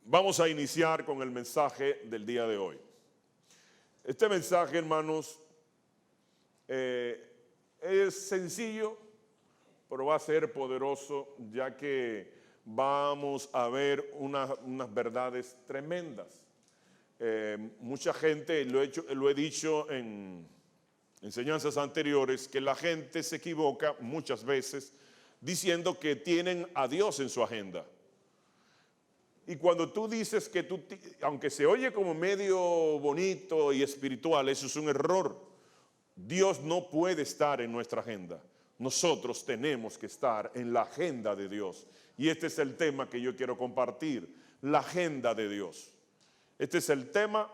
Vamos a iniciar con el mensaje del día de hoy. Este mensaje, hermanos, es sencillo, pero va a ser poderoso, ya que vamos a ver unas verdades tremendas. Mucha gente, lo he dicho en enseñanzas anteriores, que la gente se equivoca muchas veces diciendo que tienen a Dios en su agenda. Y cuando tú dices que aunque se oye como medio bonito y espiritual, eso es un error. Dios no puede estar en nuestra agenda. Nosotros tenemos que estar en la agenda de Dios. Y este es el tema que yo quiero compartir, la agenda de Dios. Este es el tema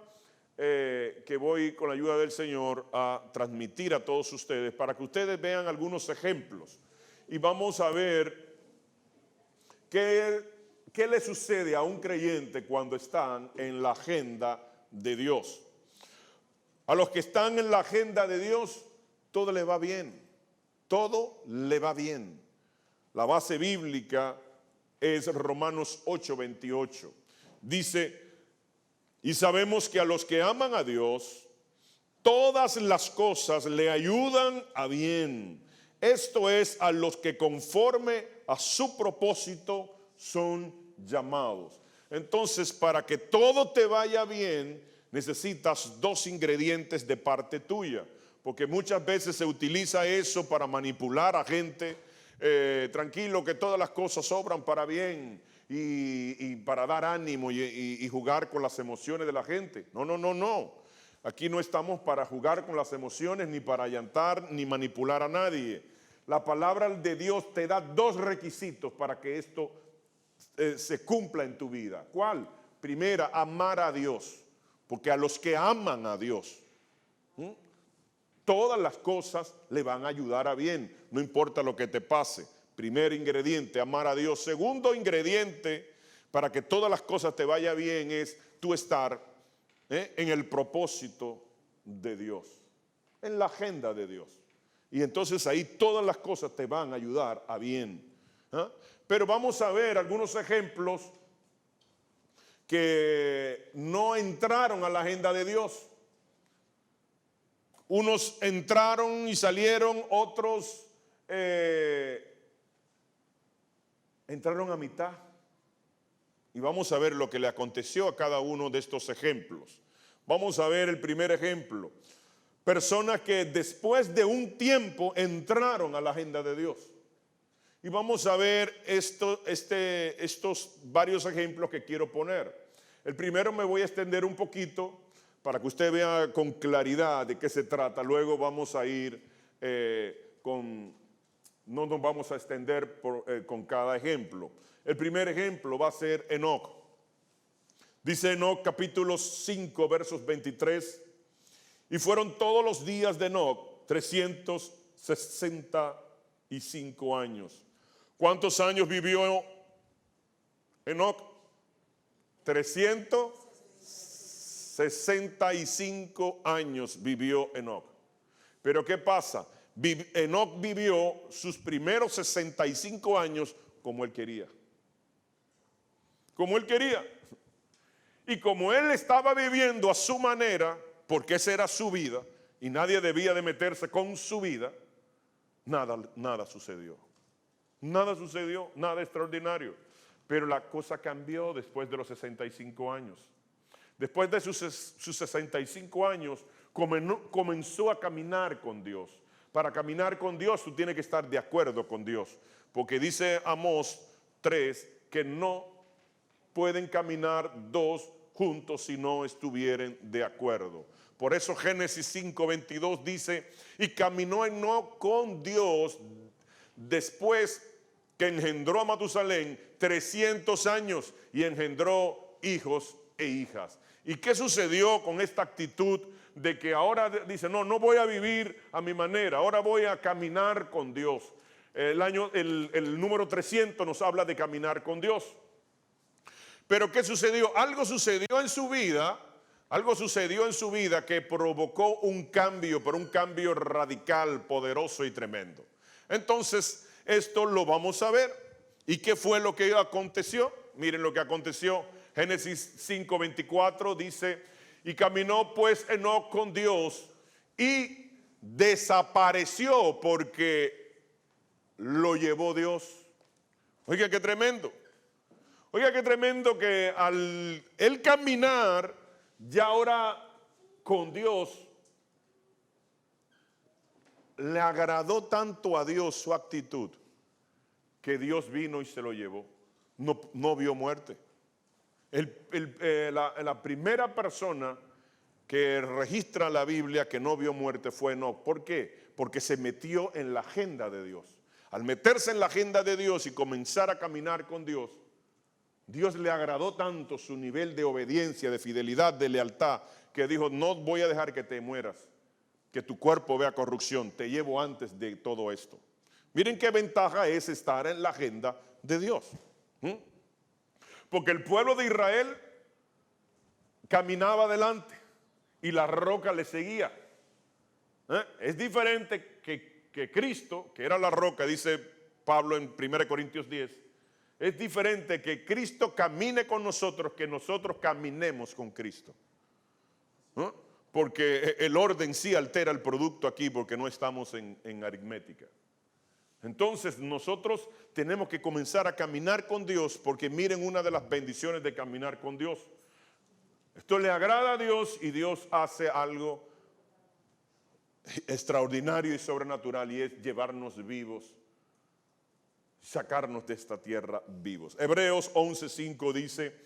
que voy con la ayuda del Señor a transmitir a todos ustedes para que ustedes vean algunos ejemplos. Y vamos a ver ¿qué le sucede a un creyente cuando están en la agenda de Dios? A los que están en la agenda de Dios, todo le va bien. Todo le va bien. La base bíblica es Romanos 8:28. Dice, y sabemos que a los que aman a Dios, todas las cosas le ayudan a bien. Esto es, a los que conforme a su propósito son llamados. Entonces, para que todo te vaya bien, necesitas dos ingredientes de parte tuya, porque muchas veces se utiliza eso para manipular a gente. Tranquilo, que todas las cosas obran para bien y para dar ánimo y jugar con las emociones de la gente. No. Aquí no estamos para jugar con las emociones, ni para allantar, ni manipular a nadie. La palabra de Dios te da dos requisitos para que esto se cumpla en tu vida. ¿Cuál? Primera, amar a Dios, porque a los que aman a Dios, todas las cosas le van a ayudar a bien, no importa lo que te pase. Primer ingrediente, amar a Dios. Segundo ingrediente, para que todas las cosas te vaya bien, es tú estar en el propósito de Dios, en la agenda de Dios. Y entonces ahí todas las cosas te van a ayudar a bien. Pero vamos a ver algunos ejemplos que no entraron a la agenda de Dios. Unos entraron y salieron, otros entraron a mitad. Y vamos a ver lo que le aconteció a cada uno de estos ejemplos. Vamos a ver el primer ejemplo. Personas que después de un tiempo entraron a la agenda de Dios. Y vamos a ver estos varios ejemplos que quiero poner. El primero me voy a extender un poquito para que usted vea con claridad de qué se trata. Luego vamos a ir no nos vamos a extender con cada ejemplo. El primer ejemplo va a ser Enoc. Dice Enoc capítulo 5 versos 23. Y fueron todos los días de Enoc 365 años. ¿Cuántos años vivió Enoc? 365 años vivió Enoc. Pero ¿qué pasa? Enoc vivió sus primeros 65 años como él quería. Como él quería. Y como él estaba viviendo a su manera, porque esa era su vida, y nadie debía de meterse con su vida, nada sucedió. Nada sucedió, nada extraordinario. Pero la cosa cambió después de los 65 años. Después de sus 65 años, comenzó a caminar con Dios. Para caminar con Dios, tú tienes que estar de acuerdo con Dios. Porque dice Amós 3 que no pueden caminar dos juntos si no estuvieren de acuerdo. Por eso Génesis 5:22 dice, y caminó Enoc con Dios después que engendró a Matusalén 300 años y engendró hijos e hijas. ¿Y qué sucedió con esta actitud de que ahora dice, no voy a vivir a mi manera, ahora voy a caminar con Dios? El número 300 nos habla de caminar con Dios. Pero ¿qué sucedió? Algo sucedió en su vida que provocó un cambio, pero un cambio radical, poderoso y tremendo. Entonces, esto lo vamos a ver. ¿Y qué fue lo que aconteció? Miren lo que aconteció Génesis 5:24 dice, y caminó pues Enoc con Dios y desapareció porque lo llevó Dios. Oiga, qué tremendo. Oiga, qué tremendo que al él caminar ya ahora con Dios, le agradó tanto a Dios su actitud que Dios vino y se lo llevó. No vio muerte. La primera persona que registra la Biblia que no vio muerte fue Enoc. ¿Por qué? Porque se metió en la agenda de Dios. Al meterse en la agenda de Dios y comenzar a caminar con Dios, Dios le agradó tanto su nivel de obediencia, de fidelidad, de lealtad, que dijo, no voy a dejar que te mueras, que tu cuerpo vea corrupción, te llevo antes de todo esto. Miren qué ventaja es estar en la agenda de Dios. Porque el pueblo de Israel caminaba adelante y la roca le seguía. Es diferente que Cristo, que era la roca, dice Pablo en 1 Corintios 10, es diferente que Cristo camine con nosotros, que nosotros caminemos con Cristo. Porque el orden sí altera el producto aquí, porque no estamos en aritmética. Entonces nosotros tenemos que comenzar a caminar con Dios, porque miren una de las bendiciones de caminar con Dios. Esto le agrada a Dios y Dios hace algo extraordinario y sobrenatural, y es llevarnos vivos, sacarnos de esta tierra vivos. Hebreos 11:5 dice,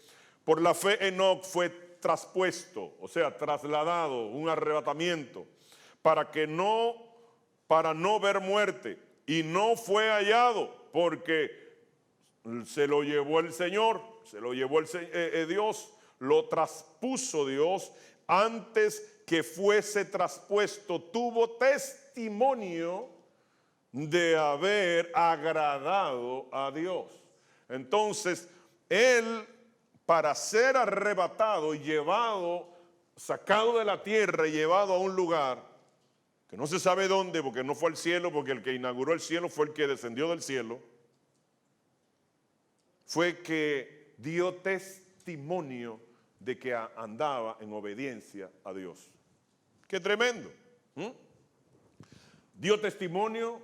por la fe Enoc fue traspuesto, o sea, trasladado, un arrebatamiento, para no ver muerte, y no fue hallado, porque se lo llevó el Señor, se lo llevó Dios, lo traspuso Dios. Antes que fuese traspuesto, tuvo testimonio de haber agradado a Dios. Entonces, él, para ser arrebatado, llevado, sacado de la tierra y llevado a un lugar que no se sabe dónde, porque no fue al cielo, porque el que inauguró el cielo fue el que descendió del cielo, fue que dio testimonio de que andaba en obediencia a Dios. ¡Qué tremendo! Dio testimonio,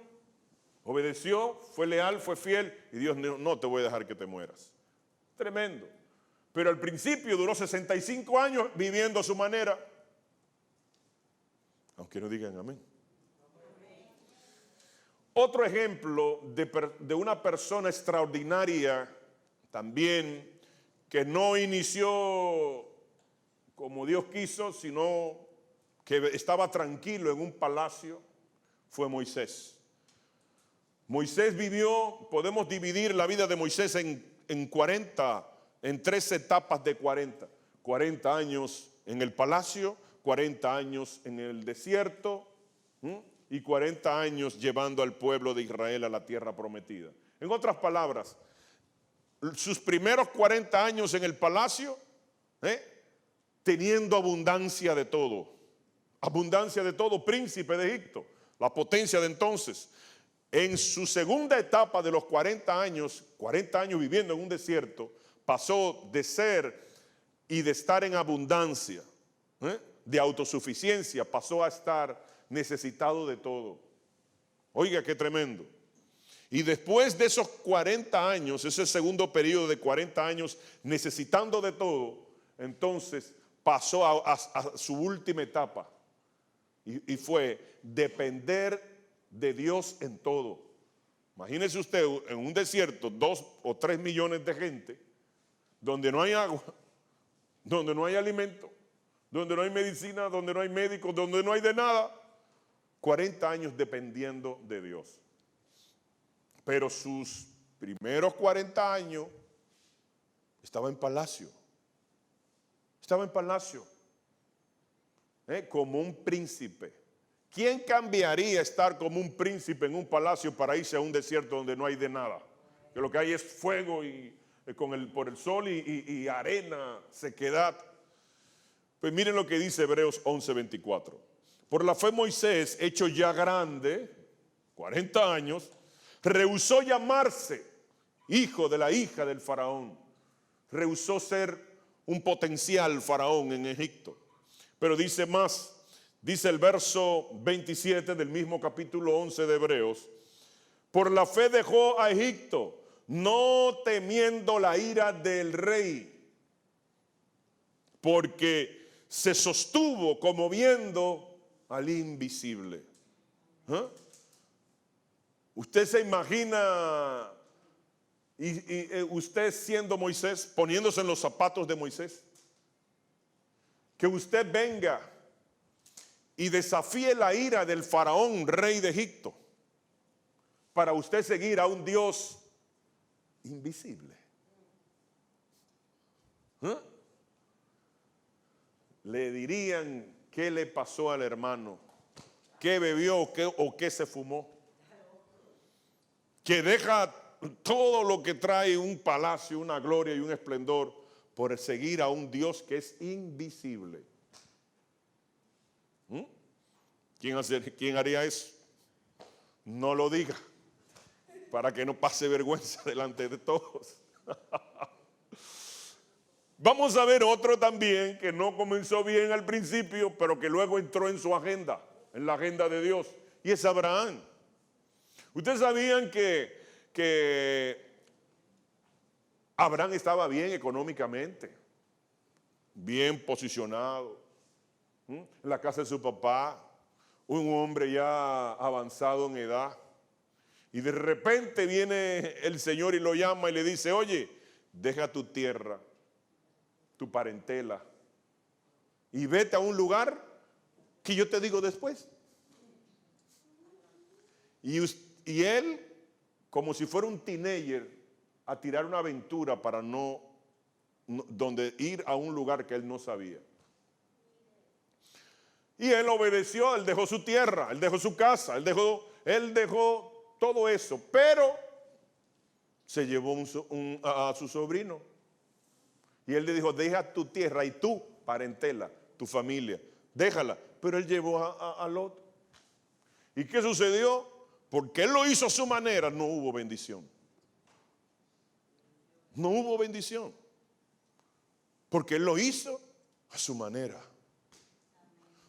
obedeció, fue leal, fue fiel, y Dios no te voy a dejar que te mueras. Tremendo. Pero al principio duró 65 años viviendo a su manera. Aunque no digan amén. Otro ejemplo de una persona extraordinaria también, que no inició como Dios quiso, sino que estaba tranquilo en un palacio, fue Moisés. Moisés vivió, podemos dividir la vida de Moisés en 3 etapas de 40. 40 años en el palacio, 40 años en el desierto, y 40 años llevando al pueblo de Israel a la tierra prometida. En otras palabras, sus primeros 40 años en el palacio, teniendo abundancia de todo, príncipe de Egipto, la potencia de entonces. En su segunda etapa de los 40 años viviendo en un desierto, pasó de ser y de estar en abundancia, de autosuficiencia, pasó a estar necesitado de todo. Oiga, qué tremendo. Y después de esos 40 años, ese segundo periodo de 40 años necesitando de todo, entonces pasó a su última etapa, y fue depender de Dios en todo. Imagínese usted en un desierto, 2 o 3 millones de gente, donde no hay agua, donde no hay alimento, donde no hay medicina, donde no hay médicos, donde no hay de nada. 40 años dependiendo de Dios. Pero sus primeros 40 años estaba en palacio. Estaba en palacio, como un príncipe. ¿Quién cambiaría estar como un príncipe en un palacio para irse a un desierto donde no hay de nada? Que lo que hay es fuego y por el sol y arena, sequedad. Pues miren lo que dice Hebreos 11:24. Por la fe Moisés, hecho ya grande, 40 años, rehusó llamarse hijo de la hija del faraón. Rehusó ser un potencial faraón en Egipto. Pero dice más, dice el verso 27 del mismo capítulo 11 de Hebreos: por la fe dejó a Egipto, no temiendo la ira del rey, porque se sostuvo como viendo al invisible. ¿Ah? Usted se imagina, y usted siendo Moisés, poniéndose en los zapatos de Moisés, que usted venga y desafíe la ira del faraón, rey de Egipto, para usted seguir a un Dios invisible. ¿Ah? Le dirían qué le pasó al hermano, qué bebió o qué se fumó, que deja todo lo que trae, un palacio, una gloria y un esplendor, por seguir a un Dios que es invisible. ¿Mm? ¿Quién haría eso? No lo diga, para que no pase vergüenza delante de todos. Vamos a ver otro también que no comenzó bien al principio, pero que luego entró en su agenda, en la agenda de Dios, y es Abraham. Ustedes sabían que Abraham estaba bien económicamente, bien posicionado, en la casa de su papá, un hombre ya avanzado en edad. Y de repente viene el Señor y lo llama y le dice: oye, deja tu tierra, tu parentela, y vete a un lugar que yo te digo después. Y él, como si fuera un teenager, a tirar una aventura para donde ir a un lugar que él no sabía. Y él obedeció, él dejó su tierra, él dejó su casa, él dejó todo eso, pero se llevó a su sobrino. Y él le dijo: deja tu tierra y tu parentela, tu familia, déjala. Pero él llevó a Lot. ¿Y qué sucedió? Porque él lo hizo a su manera, no hubo bendición. No hubo bendición. Porque él lo hizo a su manera.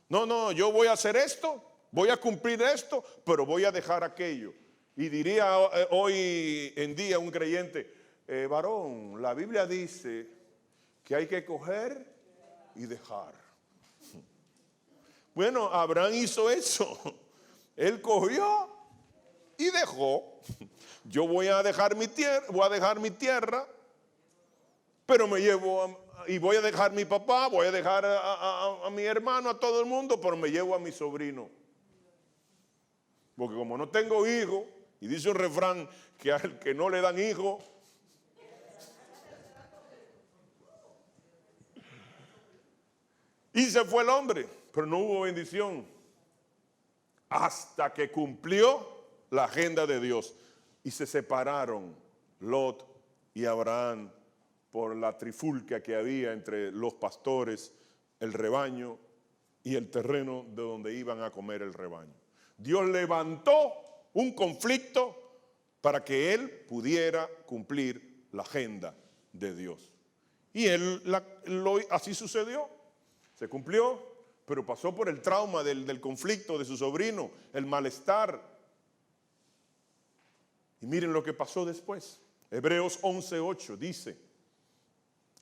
No, yo voy a hacer esto, voy a cumplir esto, pero voy a dejar aquello. Y diría hoy en día un creyente: varón, la Biblia dice que hay que coger y dejar. Bueno, Abraham hizo eso. Él cogió y dejó. Yo voy a dejar mi tierra, pero me llevo y voy a dejar mi papá, voy a dejar a mi hermano, a todo el mundo, pero me llevo a mi sobrino. Porque como no tengo hijo, y dice un refrán que al que no le dan hijo, y se fue el hombre, pero no hubo bendición hasta que cumplió la agenda de Dios. Y se separaron Lot y Abraham por la trifulca que había entre los pastores, el rebaño y el terreno de donde iban a comer el rebaño. Dios levantó un conflicto para que él pudiera cumplir la agenda de Dios. Y así sucedió. Se cumplió, pero pasó por el trauma del conflicto de su sobrino, el malestar. Y miren lo que pasó después. Hebreos 11:8 dice: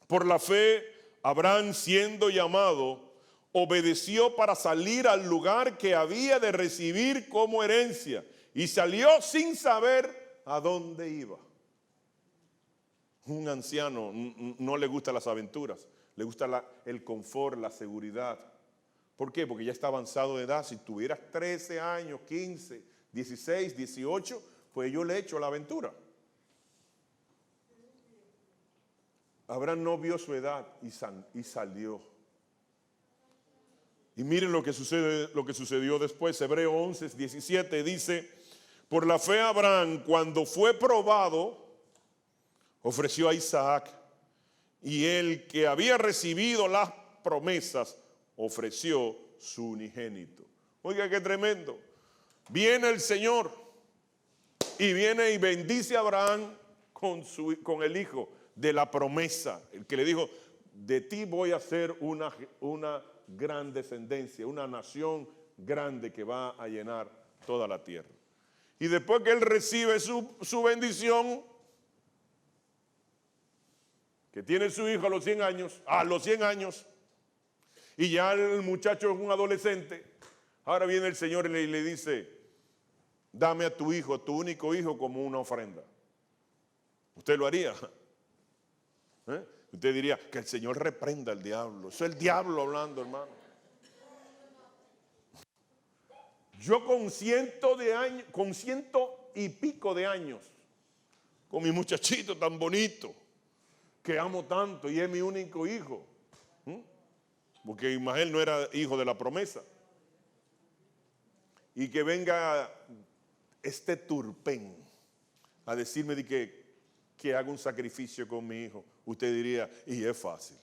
por la fe, Abraham, siendo llamado, obedeció para salir al lugar que había de recibir como herencia, y salió sin saber a dónde iba. Un anciano no le gustan las aventuras, le gusta el confort, la seguridad. ¿Por qué? Porque ya está avanzado de edad. Si tuvieras 13 años, 15, 16, 18, pues yo le echo la aventura. Abraham no vio su edad y salió. Y miren lo que sucedió después. Hebreos 11:17 dice: por la fe Abraham, cuando fue probado, ofreció a Isaac, y el que había recibido las promesas ofreció su unigénito. Oiga, qué tremendo. Viene el Señor y viene y bendice a Abraham con el hijo de la promesa, el que le dijo: de ti voy a hacer una gran descendencia, una nación grande que va a llenar toda la tierra. Y después que él recibe su bendición, que tiene su hijo a los 100 años, y ya el muchacho es un adolescente, ahora viene el Señor y le dice, dame a tu hijo, a tu único hijo, como una ofrenda. ¿Usted lo haría? Usted diría, que el Señor reprenda al diablo. Eso es el diablo hablando, hermano. Yo con 100 y pico de años, con mi muchachito tan bonito, que amo tanto y es mi único hijo, porque Ismael no era hijo de la promesa, y que venga este turpén a decirme de que haga un sacrificio con mi hijo, usted diría, y es fácil.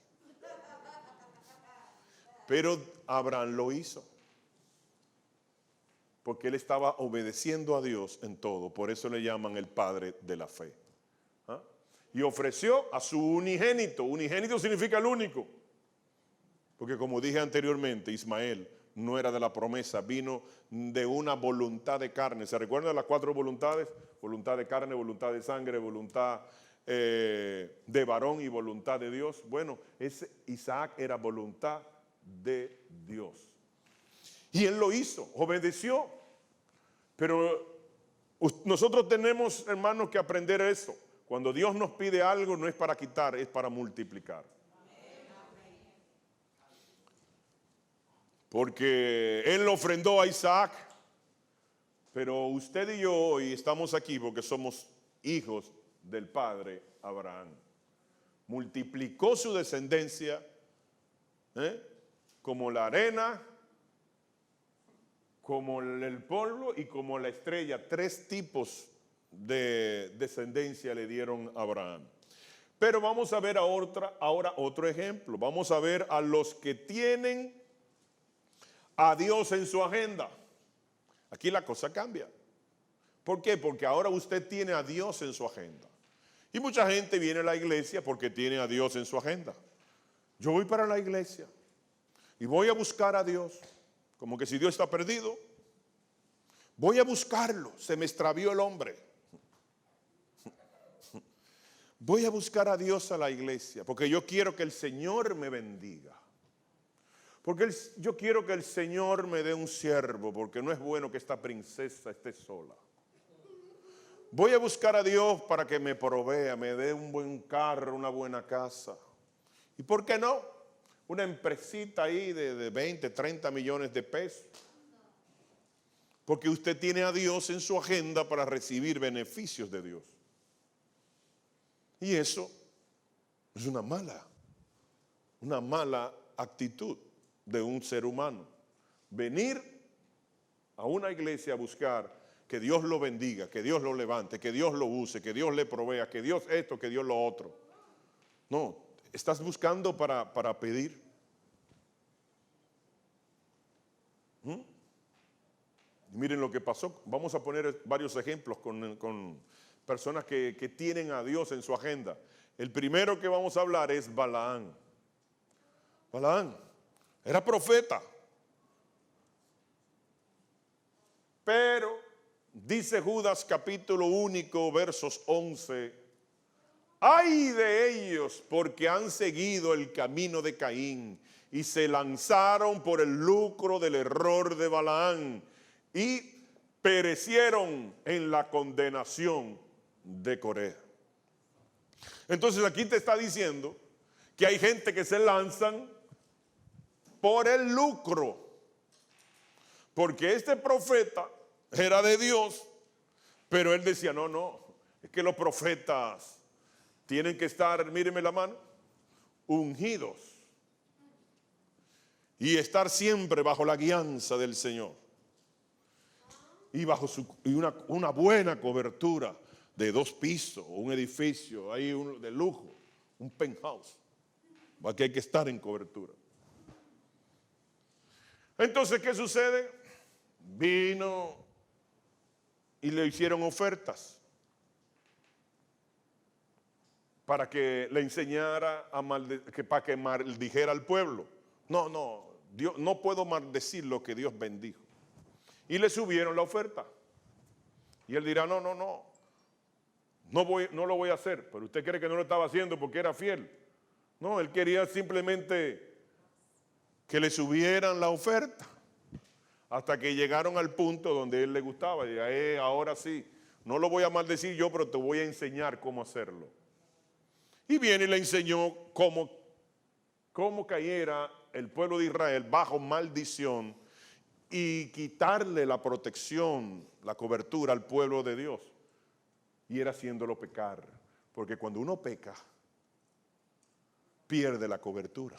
Pero Abraham lo hizo, porque él estaba obedeciendo a Dios en todo. Por eso le llaman el padre de la fe. Y ofreció a su unigénito. Unigénito significa el único, porque como dije anteriormente, Ismael no era de la promesa, vino de una voluntad de carne. ¿Se recuerdan de las 4 voluntades? Voluntad de carne, voluntad de sangre, voluntad de varón y voluntad de Dios. Bueno, Isaac era voluntad de Dios. Y él lo hizo, obedeció. Pero nosotros tenemos, hermanos, que aprender eso. Cuando Dios nos pide algo, no es para quitar, es para multiplicar. Porque él ofrendó a Isaac, pero usted y yo hoy estamos aquí porque somos hijos del padre Abraham. Multiplicó su descendencia como la arena, como el polvo y como la estrella. 3 tipos de descendencia le dieron a Abraham. Pero vamos a ver ahora otro ejemplo. Vamos a ver a los que tienen a Dios en su agenda. Aquí la cosa cambia. ¿Por qué? Porque ahora usted tiene a Dios en su agenda. Y mucha gente viene a la iglesia porque tiene a Dios en su agenda. Yo voy para la iglesia y voy a buscar a Dios. Como que si Dios está perdido, voy a buscarlo. Se me extravió el hombre. Voy a buscar a Dios a la iglesia porque yo quiero que el Señor me bendiga. Porque yo quiero que el Señor me dé un siervo, porque no es bueno que esta princesa esté sola. Voy a buscar a Dios para que me provea, me dé un buen carro, una buena casa. ¿Y por qué no? Una empresita ahí de 20, 30 millones de pesos. Porque usted tiene a Dios en su agenda para recibir beneficios de Dios. Y eso es una mala actitud de un ser humano. Venir a una iglesia a buscar que Dios lo bendiga, que Dios lo levante, que Dios lo use, que Dios le provea, que Dios esto, que Dios lo otro. No, estás buscando para pedir. Miren lo que pasó. Vamos a poner varios ejemplos con personas que tienen a Dios en su agenda. El primero que vamos a hablar es Balaam. Balaam era profeta. Pero dice Judas capítulo 1, versos 11. ¡Ay de ellos! Porque han seguido el camino de Caín y se lanzaron por el lucro del error de Balaam y perecieron en la condenación de Coré. Entonces aquí te está diciendo que hay gente que se lanzan por el lucro, porque este profeta era de Dios, pero él decía, no, es que los profetas tienen que estar, míreme la mano, ungidos y estar siempre bajo la guianza del Señor y bajo una buena cobertura de 2 pisos, un edificio ahí de lujo, un penthouse, porque hay que estar en cobertura. Entonces, ¿qué sucede? Vino y le hicieron ofertas. para que le enseñara para que maldijera al pueblo. No, Dios, no puedo maldecir lo que Dios bendijo. Y le subieron la oferta. Y él dirá, no lo voy a hacer. Pero usted cree que no lo estaba haciendo porque era fiel. No, él quería simplemente que le subieran la oferta. Hasta que llegaron al punto donde él le gustaba. Y ahora sí, no lo voy a maldecir yo, pero te voy a enseñar cómo hacerlo. Y viene y le enseñó cómo cayera el pueblo de Israel bajo maldición y quitarle la protección, la cobertura al pueblo de Dios. Y era haciéndolo pecar. Porque cuando uno peca, pierde la cobertura.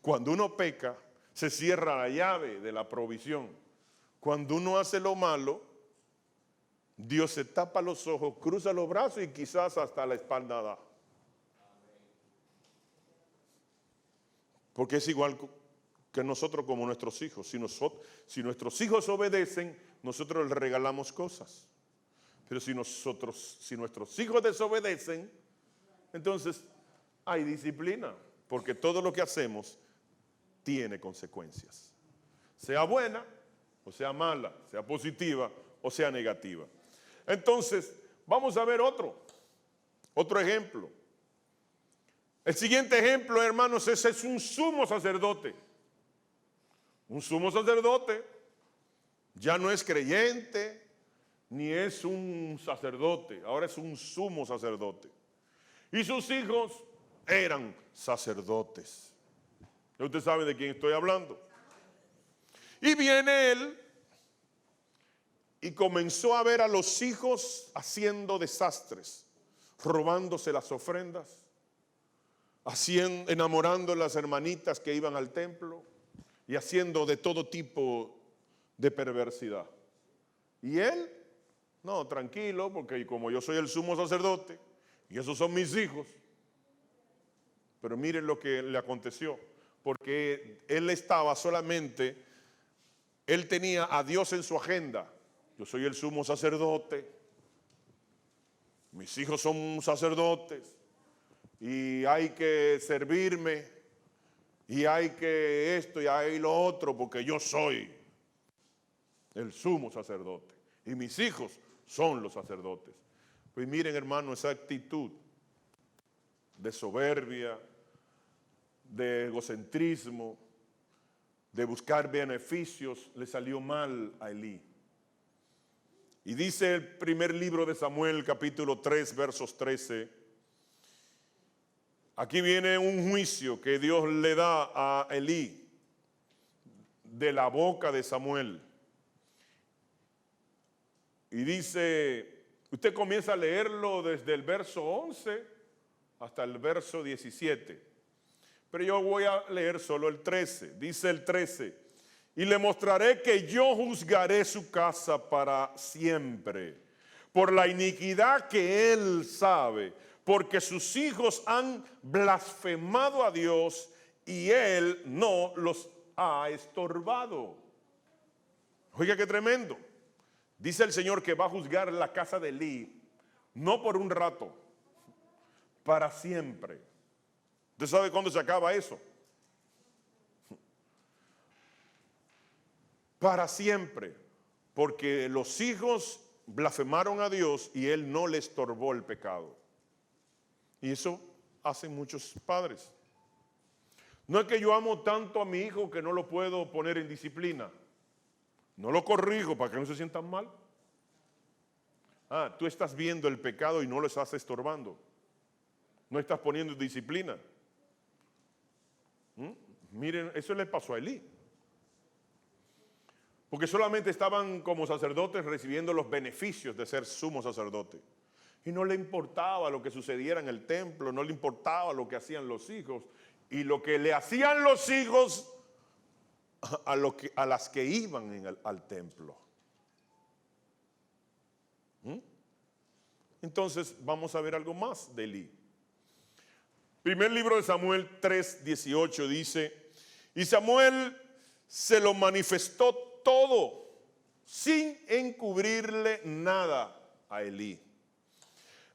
Cuando uno peca, se cierra la llave de la provisión. Cuando uno hace lo malo, Dios se tapa los ojos, cruza los brazos y quizás hasta la espalda da. Porque es igual que nosotros como nuestros hijos. Si nuestros hijos obedecen, nosotros les regalamos cosas. Pero si nuestros hijos desobedecen, entonces hay disciplina. Porque todo lo que hacemos tiene consecuencias. Sea buena o sea mala, sea positiva o sea negativa. Entonces, vamos a ver otro ejemplo. El siguiente ejemplo, hermanos, ese es un sumo sacerdote. Un sumo sacerdote ya no es creyente, ni es un sacerdote, ahora es un sumo sacerdote. Y sus hijos eran sacerdotes. Usted sabe de quién estoy hablando. Y viene él y comenzó a ver a los hijos haciendo desastres, robándose las ofrendas, enamorando a las hermanitas que iban al templo y haciendo de todo tipo de perversidad. Y él, no, tranquilo, porque como yo soy el sumo sacerdote y esos son mis hijos. Pero miren lo que le aconteció, porque él tenía a Dios en su agenda. Yo soy el sumo sacerdote, mis hijos son sacerdotes y hay que servirme y hay que esto y hay lo otro porque yo soy el sumo sacerdote y mis hijos son los sacerdotes. Pues miren, hermano, esa actitud de soberbia, de egocentrismo, de buscar beneficios, le salió mal a Elí. Y dice el primer libro de Samuel, capítulo 3, versos 13. Aquí viene un juicio que Dios le da a Elí de la boca de Samuel. Y dice, usted comienza a leerlo desde el verso 11 hasta el verso 17. Pero yo voy a leer solo el 13. Dice el 13. Y le mostraré que yo juzgaré su casa para siempre, por la iniquidad que él sabe, porque sus hijos han blasfemado a Dios y él no los ha estorbado. Oiga, qué tremendo. Dice el Señor que va a juzgar la casa de Elí, no por un rato, para siempre. ¿Usted sabe cuándo se acaba eso? Para siempre, porque los hijos blasfemaron a Dios y él no le estorbó el pecado. Y eso hacen muchos padres. No es que yo amo tanto a mi hijo que no lo puedo poner en disciplina. No lo corrijo para que no se sientan mal. Tú estás viendo el pecado y no lo estás estorbando. No estás poniendo disciplina. Miren, eso le pasó a Elí. Porque solamente estaban como sacerdotes recibiendo los beneficios de ser sumo sacerdote. Y no le importaba lo que sucediera en el templo, no le importaba lo que hacían los hijos. Y lo que le hacían los hijos a las que iban al templo. Entonces vamos a ver algo más de Elí. Primer libro de Samuel 3:18 dice, y Samuel se lo manifestó todo, sin encubrirle nada a Elí.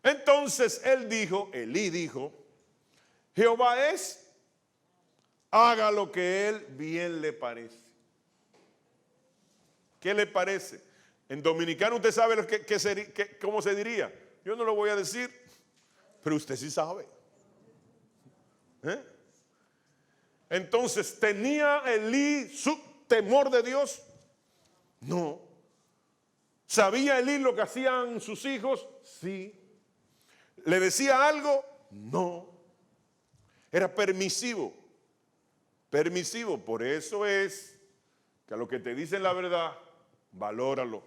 Entonces Elí dijo, Jehová es, haga lo que él bien le parece. ¿Qué le parece? En dominicano usted sabe cómo se diría. Yo no lo voy a decir, pero usted sí sabe. Entonces, ¿tenía Elí su temor de Dios? No. ¿Sabía Elí lo que hacían sus hijos? Sí. ¿Le decía algo? No. Era permisivo. Permisivo. Por eso es que a lo que te dicen la verdad, valóralo.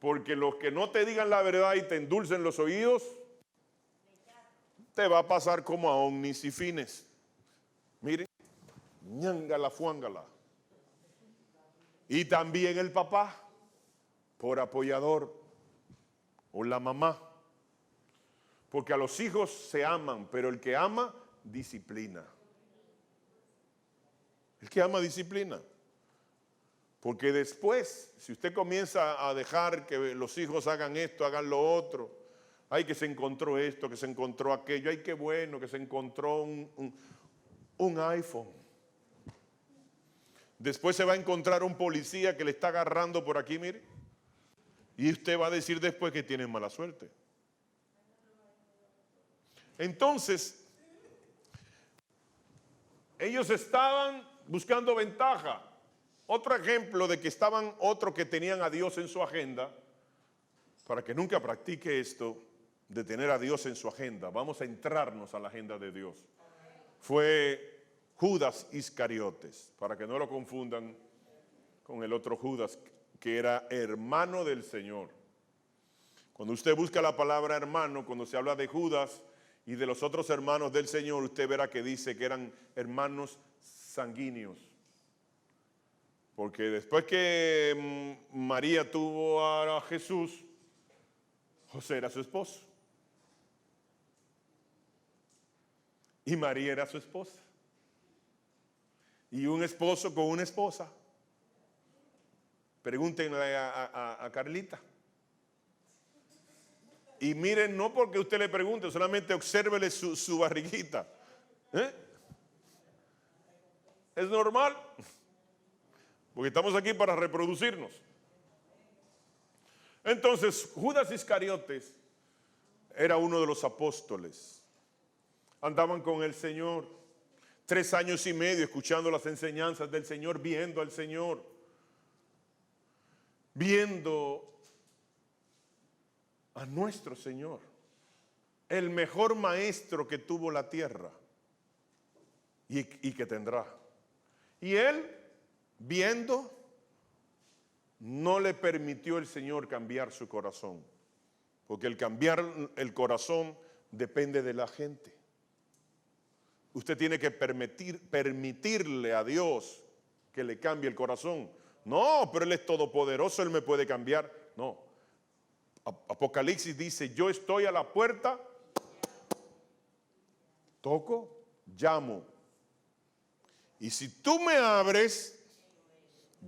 Porque los que no te digan la verdad y te endulcen los oídos, te va a pasar como a Omnis y Fines. Miren, ñangala, fuángala. Y también el papá, por apoyador, o la mamá. Porque a los hijos se aman, pero el que ama, disciplina. El que ama, disciplina. Porque después, si usted comienza a dejar que los hijos hagan esto, hagan lo otro, ay, que se encontró esto, que se encontró aquello, ay, qué bueno, que se encontró un iPhone. Después se va a encontrar un policía que le está agarrando por aquí, mire. Y usted va a decir después que tiene mala suerte. Entonces, ellos estaban buscando ventaja. Otro ejemplo de que otros que tenían a Dios en su agenda, para que nunca practique esto de tener a Dios en su agenda, vamos a entrarnos a la agenda de Dios. Fue Judas Iscariotes, para que no lo confundan con el otro Judas, que era hermano del Señor. Cuando usted busca la palabra hermano, cuando se habla de Judas y de los otros hermanos del Señor, usted verá que dice que eran hermanos sanguíneos. Porque después que María tuvo a Jesús, José era su esposo. Y María era su esposa. Y un esposo con una esposa. Pregúntenle a Carlita. Y miren, no porque usted le pregunte, solamente obsérvele su barriguita. Es normal. Porque estamos aquí para reproducirnos. Entonces, Judas Iscariotes era uno de los apóstoles. Andaban con el Señor 3 años y medio escuchando las enseñanzas del Señor, viendo al Señor, viendo a nuestro Señor, el mejor maestro que tuvo la tierra y que tendrá. Y él, viendo, no le permitió el Señor cambiar su corazón, porque el cambiar el corazón depende de la gente. Usted tiene que permitirle a Dios que le cambie el corazón. No, pero Él es todopoderoso, Él me puede cambiar. No. Apocalipsis dice, yo estoy a la puerta, toco, llamo. Y si tú me abres,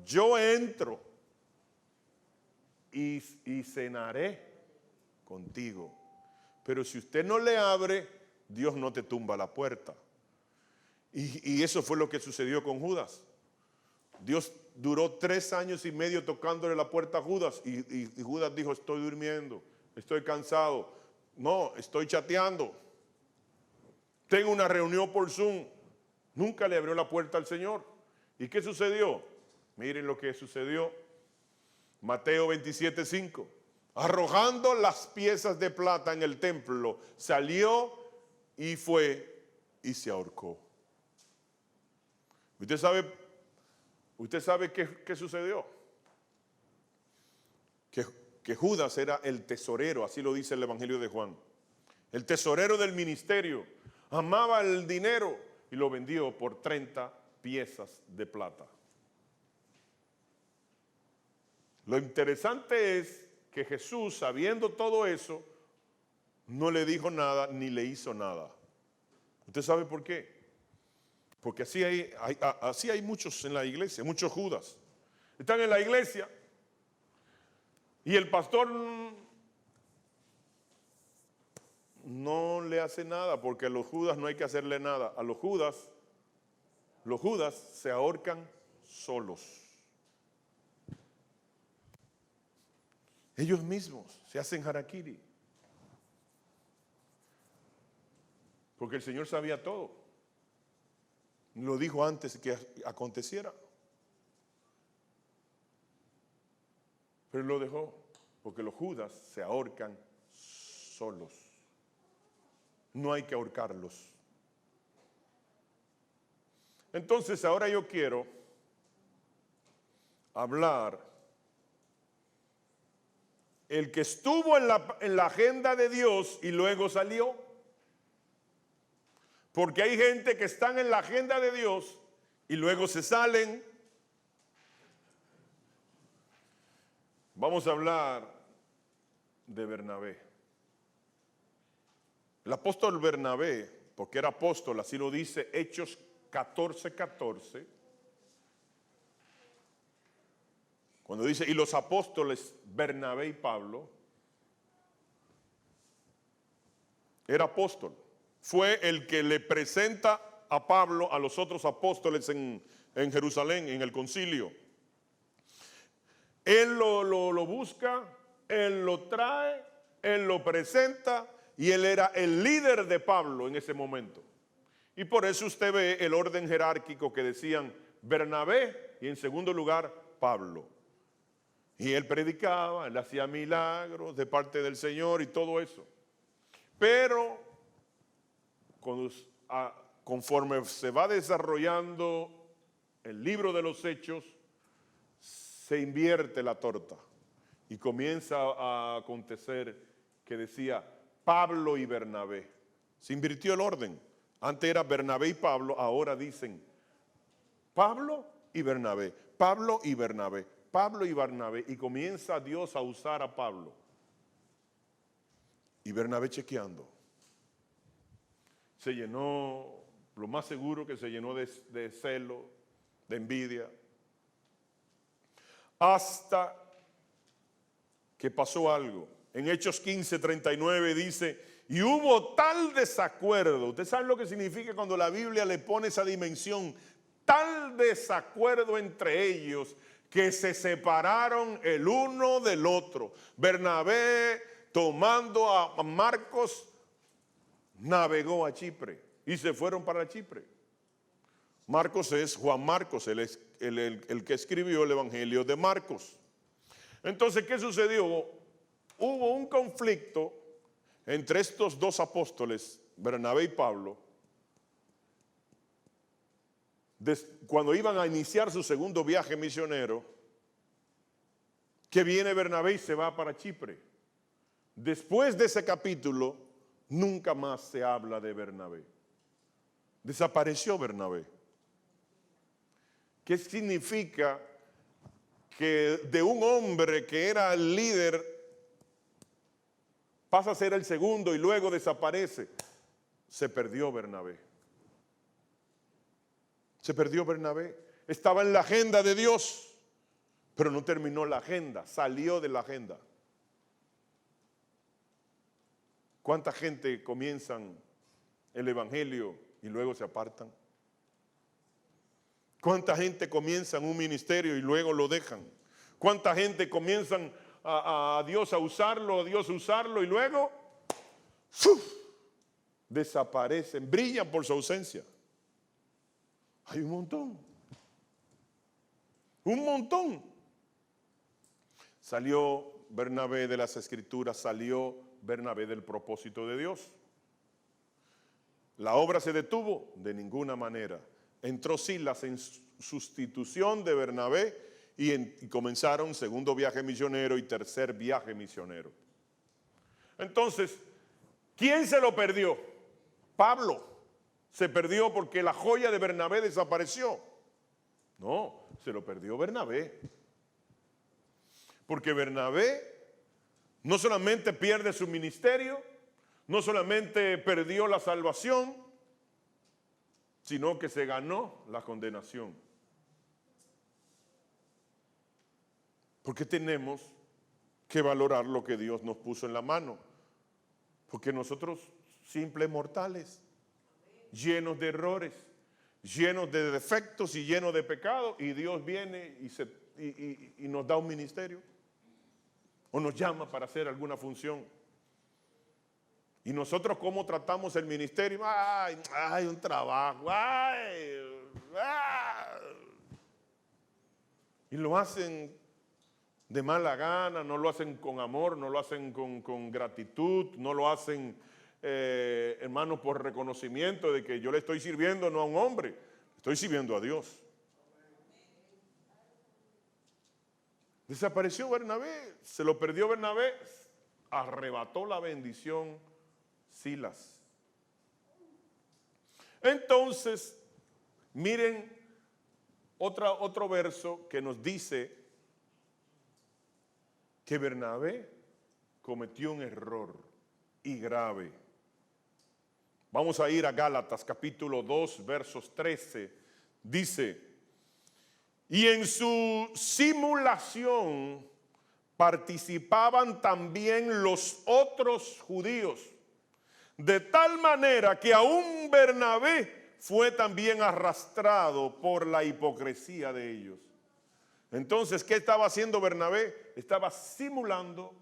yo entro y cenaré contigo. Pero si usted no le abre, Dios no te tumba la puerta. Y eso fue lo que sucedió con Judas. Dios duró 3 años y medio tocándole la puerta a Judas. Y Judas dijo, estoy durmiendo, estoy cansado. No, estoy chateando. Tengo una reunión por Zoom. Nunca le abrió la puerta al Señor. ¿Y qué sucedió? Miren lo que sucedió. Mateo 27:5. Arrojando las piezas de plata en el templo, salió y fue y se ahorcó. ¿Usted sabe qué sucedió? Que Judas era el tesorero, así lo dice el Evangelio de Juan. El tesorero del ministerio. Amaba el dinero y lo vendió por 30 piezas de plata. Lo interesante es que Jesús, sabiendo todo eso, no le dijo nada ni le hizo nada. ¿Usted sabe por qué? Porque así hay muchos en la iglesia, muchos Judas. Están en la iglesia y el pastor no le hace nada, porque a los Judas no hay que hacerle nada. A los Judas se ahorcan solos. Ellos mismos se hacen harakiri. Porque el Señor sabía todo. Lo dijo antes que aconteciera. Pero lo dejó porque los Judas se ahorcan solos. No hay que ahorcarlos. Entonces ahora yo quiero hablar el que estuvo en la agenda de Dios y luego salió. Porque hay gente que están en la agenda de Dios y luego se salen. Vamos a hablar de Bernabé. El apóstol Bernabé, porque era apóstol, así lo dice Hechos 14:14. Cuando dice, y los apóstoles Bernabé y Pablo, era apóstol. Fue el que le presenta a Pablo a los otros apóstoles en Jerusalén, en el concilio. Él lo busca, él lo trae, él lo presenta y él era el líder de Pablo en ese momento. Y por eso usted ve el orden jerárquico que decían Bernabé y en segundo lugar Pablo. Y él predicaba, él hacía milagros de parte del Señor y todo eso. Pero conforme se va desarrollando el libro de los Hechos, se invierte la torta y comienza a acontecer que decía Pablo y Bernabé. Se invirtió el orden. Antes era Bernabé y Pablo, ahora dicen Pablo y Bernabé, Pablo y Bernabé, Pablo y Bernabé. Y comienza Dios a usar a Pablo. Y Bernabé chequeando. Se llenó, lo más seguro que se llenó de celo, de envidia. Hasta que pasó algo. En Hechos 15:39 dice, y hubo tal desacuerdo. ¿Usted sabe lo que significa cuando la Biblia le pone esa dimensión? Tal desacuerdo entre ellos que se separaron el uno del otro. Bernabé, tomando a Marcos, navegó a Chipre y se fueron para Chipre. Marcos es Juan Marcos, él es el que escribió el Evangelio de Marcos. Entonces, ¿qué sucedió? Hubo un conflicto entre estos dos apóstoles, Bernabé y Pablo, cuando iban a iniciar su segundo viaje misionero, que viene Bernabé y se va para Chipre. Después de ese capítulo, nunca más se habla de Bernabé. Desapareció Bernabé. ¿Qué significa que de un hombre que era el líder pasa a ser el segundo y luego desaparece? Se perdió Bernabé. Se perdió Bernabé. Estaba en la agenda de Dios, pero no terminó la agenda, salió de la agenda. ¿Cuánta gente comienzan el evangelio y luego se apartan? ¿Cuánta gente comienzan un ministerio y luego lo dejan? ¿Cuánta gente comienzan a Dios a usarlo y luego ¡fuf!, desaparecen, brillan por su ausencia? Hay un montón. Un montón. Salió Bernabé de las Escrituras, salió Bernabé del propósito de Dios. La obra se detuvo de ninguna manera. Entró Silas en sustitución de Bernabé y comenzaron segundo viaje misionero y tercer viaje misionero. Entonces, ¿quién se lo perdió? Pablo. Se perdió porque la joya de Bernabé desapareció. No, se lo perdió Bernabé. Porque Bernabé no solamente pierde su ministerio, no solamente perdió la salvación, sino que se ganó la condenación. Porque tenemos que valorar lo que Dios nos puso en la mano. Porque nosotros simples mortales, llenos de errores, llenos de defectos y llenos de pecados, y Dios viene y nos da un ministerio o nos llama para hacer alguna función. Y nosotros, ¿cómo tratamos el ministerio? Ay, un trabajo, y lo hacen de mala gana, no lo hacen con amor, no lo hacen con gratitud, no lo hacen, hermano, por reconocimiento de que yo le estoy sirviendo no a un hombre, estoy sirviendo a Dios. Desapareció Bernabé, se lo perdió Bernabé, arrebató la bendición Silas. Entonces, miren otro verso que nos dice que Bernabé cometió un error y grave. Vamos a ir a Gálatas capítulo 2 versos 13. Dice: y en su simulación participaban también los otros judíos, de tal manera que aún Bernabé fue también arrastrado por la hipocresía de ellos. Entonces, ¿qué estaba haciendo Bernabé? Estaba simulando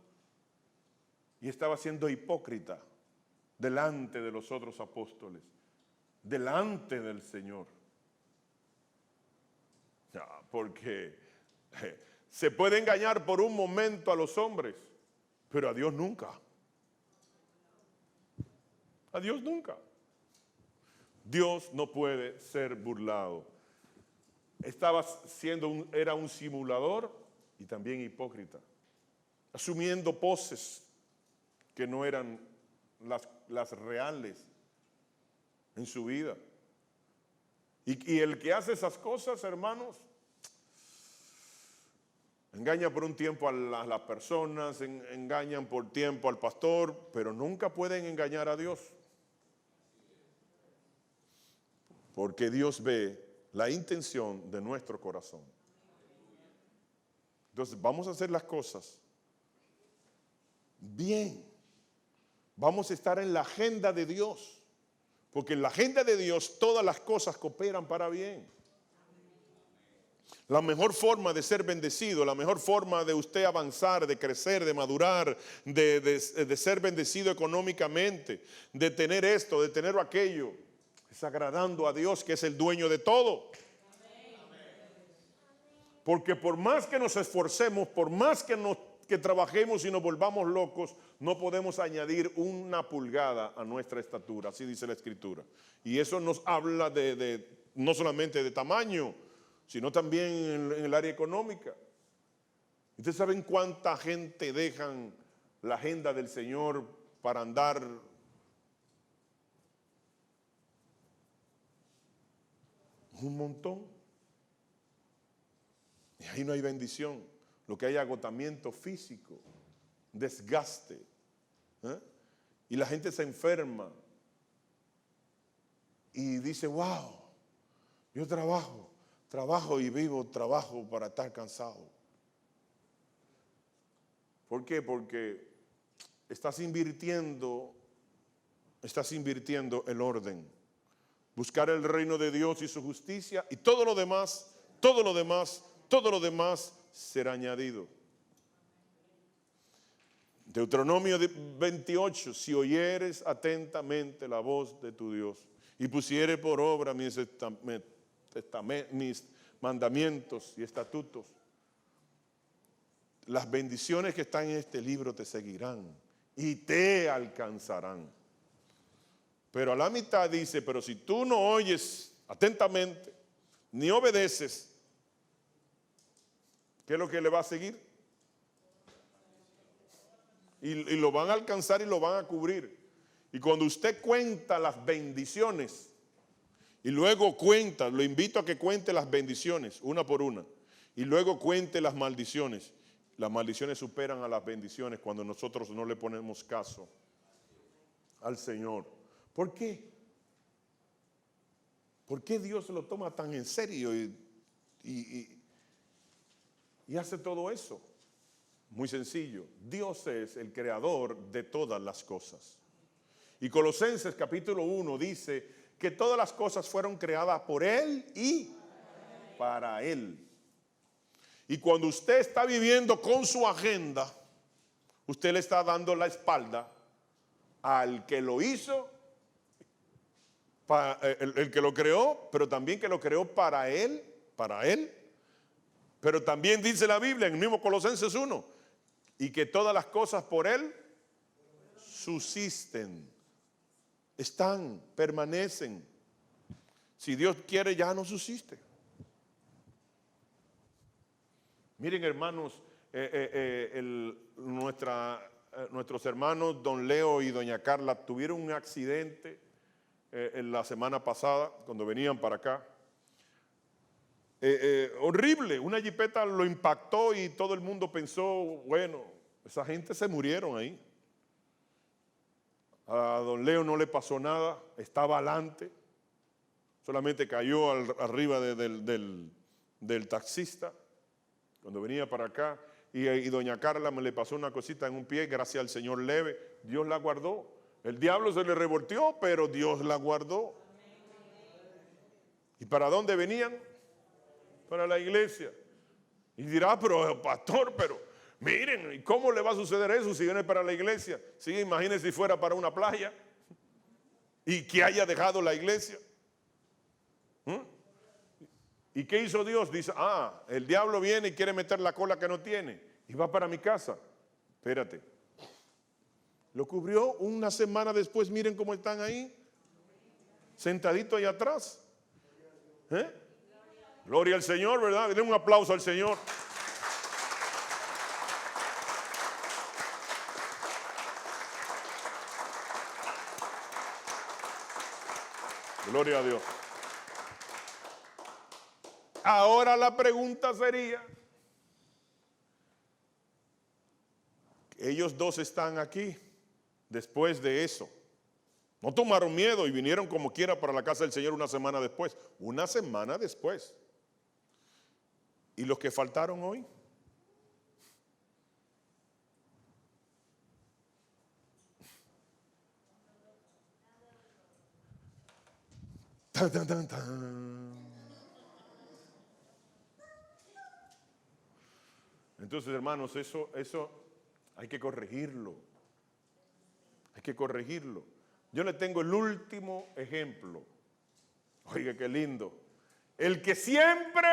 y estaba siendo hipócrita delante de los otros apóstoles, delante del Señor. Ya, porque se puede engañar por un momento a los hombres, pero a Dios nunca. A Dios nunca. Dios no puede ser burlado. Era un simulador y también hipócrita, asumiendo poses que no eran las reales en su vida. Y el que hace esas cosas, hermanos, engaña por un tiempo a las personas, engañan por tiempo al pastor, pero nunca pueden engañar a Dios. Porque Dios ve la intención de nuestro corazón. Entonces, vamos a hacer las cosas bien. Vamos a estar en la agenda de Dios. Porque en la agenda de Dios todas las cosas cooperan para bien. La mejor forma de ser bendecido, la mejor forma de usted avanzar, de crecer, de madurar, de ser bendecido económicamente, de tener esto, de tener aquello, es agradando a Dios, que es el dueño de todo. Porque por más que nos esforcemos, por más que trabajemos y nos volvamos locos, no podemos añadir una pulgada a nuestra estatura, así dice la Escritura. Y eso nos habla no solamente de tamaño, sino también en el área económica. ¿Ustedes saben cuánta gente dejan la agenda del Señor para andar un montón? Y ahí no hay bendición. Lo que hay es agotamiento físico, desgaste. Y la gente se enferma y dice: wow, yo trabajo y vivo, trabajo para estar cansado. ¿Por qué? Porque estás invirtiendo el orden. Buscar el reino de Dios y su justicia, y todo lo demás será añadido. Deuteronomio 28: si oyeres atentamente la voz de tu Dios y pusieres por obra mis mandamientos y estatutos, las bendiciones que están en este libro te seguirán y te alcanzarán. Pero a la mitad dice: pero si tú no oyes atentamente ni obedeces, ¿qué es lo que le va a seguir? Y lo van a alcanzar y lo van a cubrir. Y cuando usted cuenta las bendiciones y luego cuenta, lo invito a que cuente las bendiciones una por una, y luego cuente las maldiciones superan a las bendiciones cuando nosotros no le ponemos caso al Señor. ¿Por qué? ¿Por qué Dios lo toma tan en serio y hace todo eso? Muy sencillo. Dios es el creador de todas las cosas. Y Colosenses capítulo 1 dice que todas las cosas fueron creadas por Él y para Él. Y cuando usted está viviendo con su agenda, usted le está dando la espalda al que lo hizo, el que lo creó, pero también que lo creó para Él, pero también dice la Biblia en el mismo Colosenses 1, y que todas las cosas por Él subsisten, están, permanecen. Si Dios quiere, ya no subsiste. Miren, hermanos, nuestros hermanos don Leo y doña Carla tuvieron un accidente en la semana pasada cuando venían para acá. Horrible, una jipeta lo impactó y todo el mundo pensó, bueno, esa gente se murieron ahí. A don Leo no le pasó nada, estaba adelante, solamente cayó arriba del taxista cuando venía para acá. Y doña Carla me le pasó una cosita en un pie, gracias al Señor leve, Dios la guardó. El diablo se le revolteó, pero Dios la guardó. ¿Y para dónde venían? Para la iglesia. Y dirá, pero pastor, pero miren, ¿y cómo le va a suceder eso si viene para la iglesia? Sí, imagínense si fuera para una playa y que haya dejado la iglesia. ¿Y qué hizo Dios? Dice, el diablo viene y quiere meter la cola que no tiene y va para mi casa. Espérate. Lo cubrió una semana después, miren cómo están ahí, sentadito ahí atrás. Gloria al Señor, ¿verdad? Denle un aplauso al Señor. Gloria a Dios. Ahora la pregunta sería, ellos dos están aquí después de eso. No tomaron miedo y vinieron como quiera para la casa del Señor una semana después. Una semana después. ¿Y los que faltaron hoy? Tan, tan, tan, tan. Entonces, hermanos, eso hay que corregirlo. Hay que corregirlo. Yo le tengo el último ejemplo. Oiga, qué lindo. El que siempre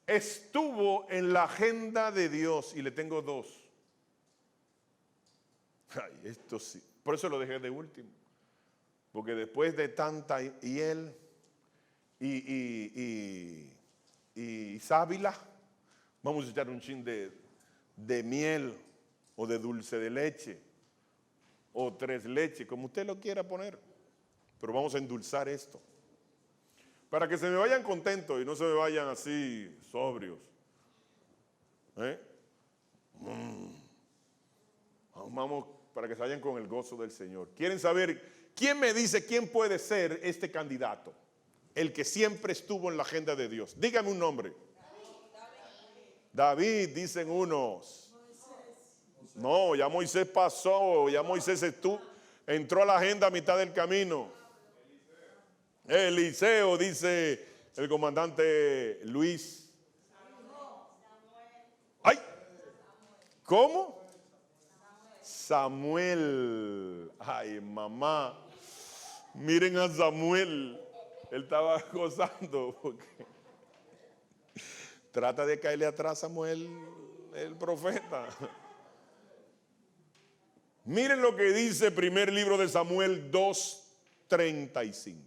estuvo en la agenda de Dios, y le tengo dos. Ay, esto sí. Por eso lo dejé de último. Porque después de tanta hiel y sábila, vamos a echar un chin de miel o de dulce de leche o tres leches, como usted lo quiera poner. Pero vamos a endulzar esto para que se me vayan contentos y no se me vayan así sobrios. Vamos para que se vayan con el gozo del Señor. ¿Quieren saber quién me dice quién puede ser este candidato? El que siempre estuvo en la agenda de Dios. Dígame un nombre. David, dicen unos. No, ya Moisés pasó, ya Moisés entró a la agenda a mitad del camino. Eliseo, dice el comandante Luis. ¡Ay! ¿Cómo? Samuel. Ay, mamá. Miren a Samuel. Él estaba gozando porque trata de caerle atrás a Samuel, el profeta. Miren lo que dice el primer libro de Samuel 2:35.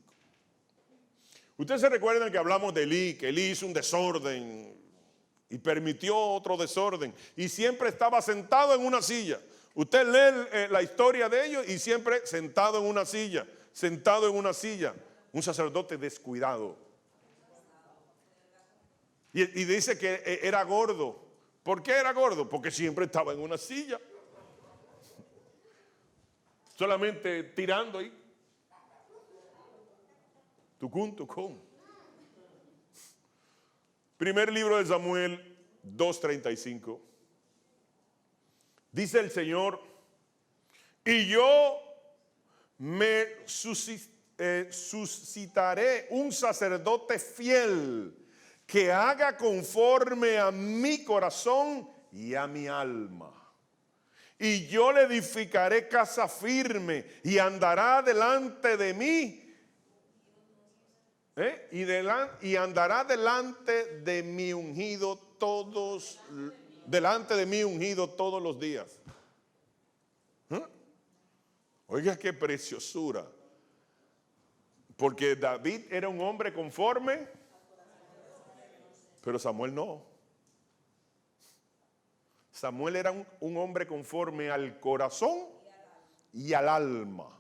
Ustedes se recuerdan que hablamos de Elí, que Elí hizo un desorden y permitió otro desorden y siempre estaba sentado en una silla. Usted lee la historia de ellos y siempre sentado en una silla, sentado en una silla. Un sacerdote descuidado. Y dice que era gordo. ¿Por qué era gordo? Porque siempre estaba en una silla. Solamente tirando ahí. Tucún. Primer libro de Samuel 2:35. Dice el Señor, y yo suscitaré un sacerdote fiel que haga conforme a mi corazón y a mi alma. Y yo le edificaré casa firme y andará delante de mí. Y andará delante de mi ungido todos los días. Oiga qué preciosura. Porque David era un hombre conforme, pero Samuel no. Samuel era un hombre conforme al corazón y al alma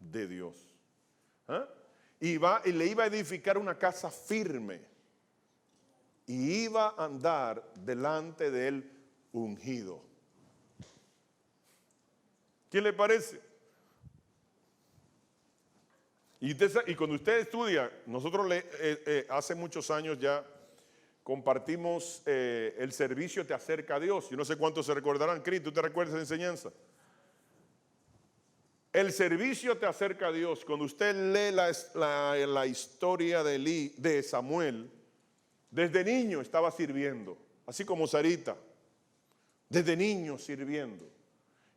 de Dios. Y le iba a edificar una casa firme. Y iba a andar delante del ungido. ¿Qué le parece? Y cuando usted estudia, nosotros hace muchos años ya compartimos el servicio Te Acerca a Dios. Yo no sé cuántos se recordarán. Cris, ¿tú te recuerdas esa enseñanza? El servicio Te Acerca a Dios. Cuando usted lee la historia de Samuel, desde niño estaba sirviendo, así como Sarita, desde niño sirviendo.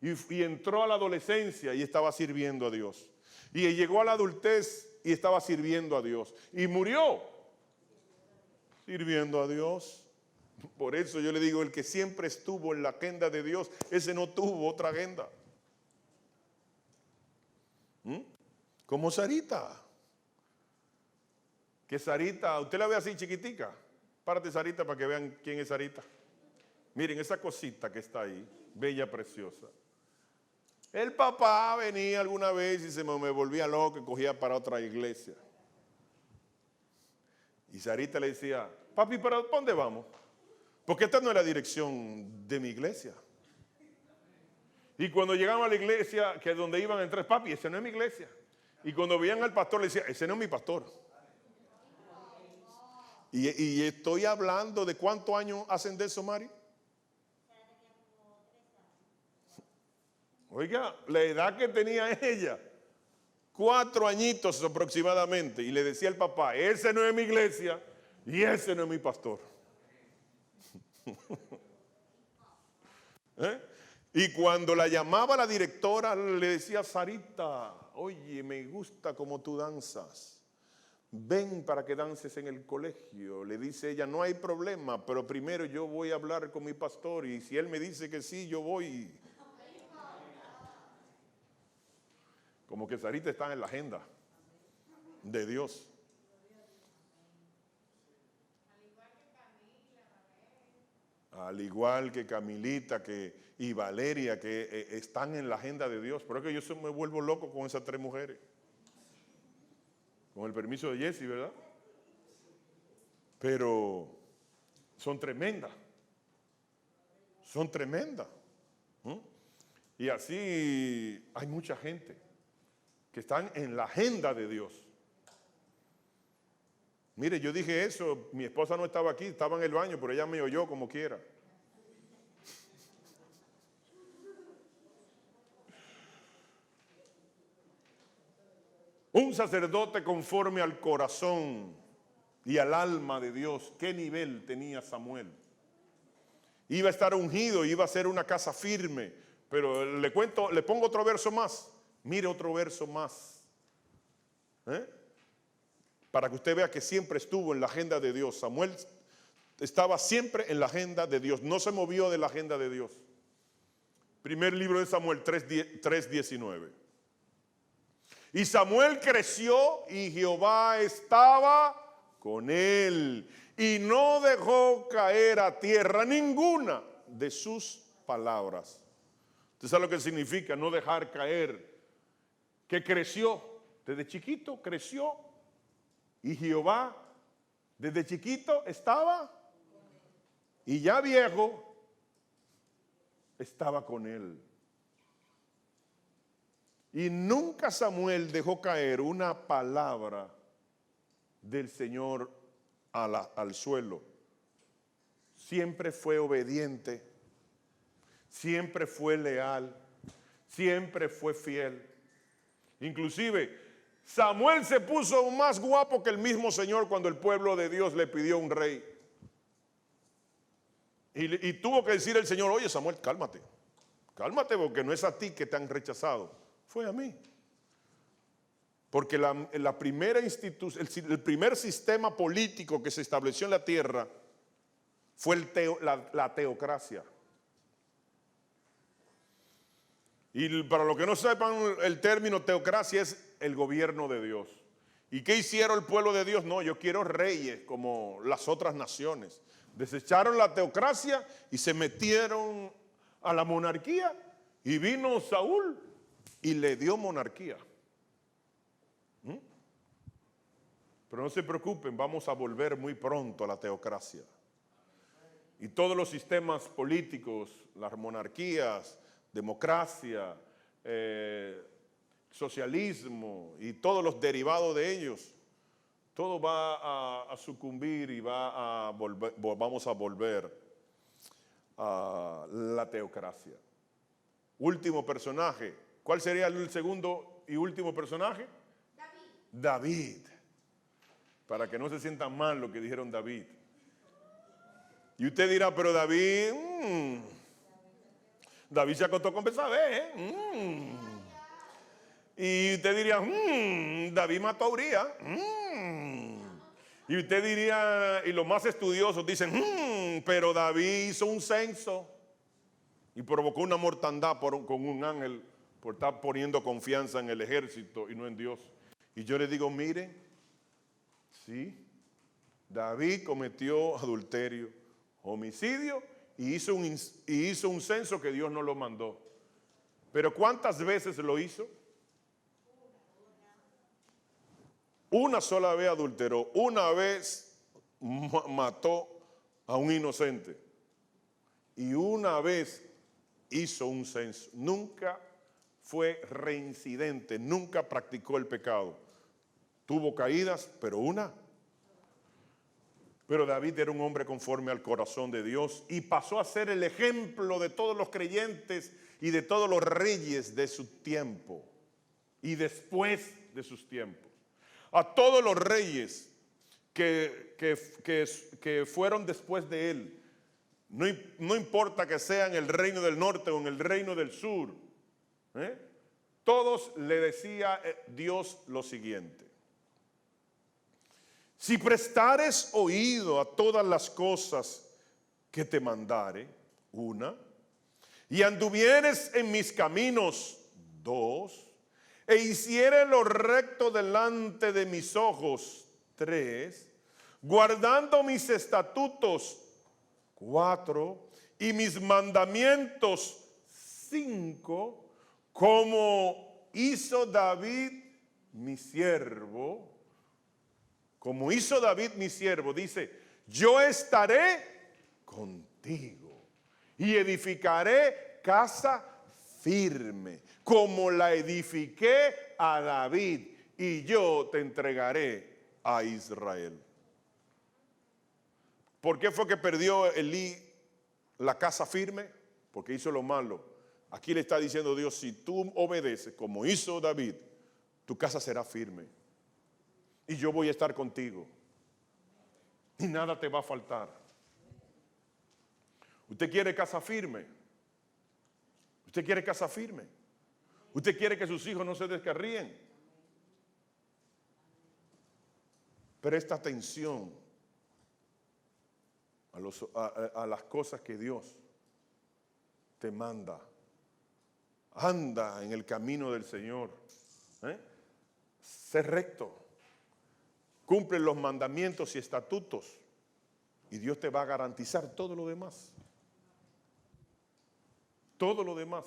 Y entró a la adolescencia y estaba sirviendo a Dios. Y llegó a la adultez y estaba sirviendo a Dios. Y murió sirviendo a Dios. Por eso yo le digo, el que siempre estuvo en la agenda de Dios, ese no tuvo otra agenda. Como Sarita. Que Sarita, usted la ve así chiquitica. Párate, Sarita, para que vean quién es Sarita. Miren esa cosita que está ahí, bella, preciosa. El papá venía alguna vez y me volvía loco y cogía para otra iglesia. Y Sarita le decía, papi, ¿para dónde vamos? Porque esta no es la dirección de mi iglesia. Y cuando llegaban a la iglesia, que es donde iban a entrar, papi, ese no es mi iglesia. Y cuando veían al pastor, le decía, ese no es mi pastor. Y estoy hablando de ¿cuántos años hacen de eso, Mari? Oiga, la edad que tenía ella, 4 añitos aproximadamente, y le decía al papá, ese no es mi iglesia y ese no es mi pastor. Y cuando la llamaba la directora, le decía, Sarita, oye, me gusta cómo tú danzas. Ven para que dances en el colegio. Le dice ella, no hay problema, pero primero yo voy a hablar con mi pastor y si él me dice que sí, yo voy. Como que Sarita está en la agenda de Dios. Al igual que Camilita y Valeria, que están en la agenda de Dios. Pero es que yo me vuelvo loco con esas 3 mujeres. Con el permiso de Jessy, ¿verdad? Pero son tremendas. Son tremendas. Y así hay mucha gente que están en la agenda de Dios. Mire, yo dije eso, mi esposa no estaba aquí, estaba en el baño, pero ella me oyó como quiera. Un sacerdote conforme al corazón y al alma de Dios. ¿Qué nivel tenía Samuel? Iba a estar ungido, iba a ser una casa firme. Pero le pongo otro verso más. Mire otro verso más. Para que usted vea que siempre estuvo en la agenda de Dios. Samuel estaba siempre en la agenda de Dios. No se movió de la agenda de Dios. Primer libro de Samuel 3:19. Y Samuel creció y Jehová estaba con él. Y no dejó caer a tierra ninguna de sus palabras. ¿Usted sabe lo que significa no dejar caer? Que creció, desde chiquito creció. Y Jehová desde chiquito estaba. Y ya viejo estaba con él. Y nunca Samuel dejó caer una palabra del Señor al suelo. Siempre fue obediente, siempre fue leal, siempre fue fiel. Inclusive, Samuel se puso más guapo que el mismo Señor cuando el pueblo de Dios le pidió un rey. Y tuvo que decir el Señor, oye Samuel, cálmate. Cálmate porque no es a ti que te han rechazado, fue a mí. Porque la primera institución, el primer sistema político que se estableció en la tierra fue la teocracia. Y para los que no sepan, el término teocracia es el gobierno de Dios. ¿Y qué hicieron el pueblo de Dios? No, yo quiero reyes como las otras naciones. Desecharon la teocracia y se metieron a la monarquía. Y vino Saúl y le dio monarquía. Pero no se preocupen, vamos a volver muy pronto a la teocracia. Y todos los sistemas políticos, las monarquías, democracia, socialismo y todos los derivados de ellos, todo va a sucumbir y vamos a volver a la teocracia. Último personaje. ¿Cuál sería el segundo y último personaje? David. Para que no se sientan mal lo que dijeron David. Y usted dirá, pero David se acostó con Betsabé, Y usted diría, David mató a Uría. Y usted diría, y los más estudiosos dicen, pero David hizo un censo y provocó una mortandad con un ángel por estar poniendo confianza en el ejército y no en Dios. Y yo le digo, miren, sí, David cometió adulterio, homicidio y hizo un censo que Dios no lo mandó. Pero ¿cuántas veces lo hizo? Una sola vez adulteró, una vez mató a un inocente y una vez hizo un censo. Nunca fue reincidente, nunca practicó el pecado. Tuvo caídas, pero una. Pero David era un hombre conforme al corazón de Dios y pasó a ser el ejemplo de todos los creyentes y de todos los reyes de su tiempo y después de sus tiempos. A todos los reyes que fueron después de él, no importa que sea en el reino del norte o en el reino del sur, todos le decía Dios lo siguiente: si prestares oído a todas las cosas que te mandare, una, y anduvieres en mis caminos, dos, e hicieres lo recto delante de mis ojos, tres, guardando mis estatutos, cuatro, y mis mandamientos, cinco, como hizo David mi siervo. Como hizo David mi siervo, dice, yo estaré contigo y edificaré casa firme, como la edifiqué a David, y yo te entregaré a Israel. ¿Por qué fue que perdió Elí la casa firme? Porque hizo lo malo. Aquí le está diciendo Dios, si tú obedeces como hizo David, tu casa será firme. Y yo voy a estar contigo. Y nada te va a faltar. ¿Usted quiere casa firme? ¿Usted quiere casa firme? ¿Usted quiere que sus hijos no se descarríen? Presta atención a las cosas que Dios te manda. Anda en el camino del Señor. Sé recto. Cumple los mandamientos y estatutos y Dios te va a garantizar todo lo demás. Todo lo demás.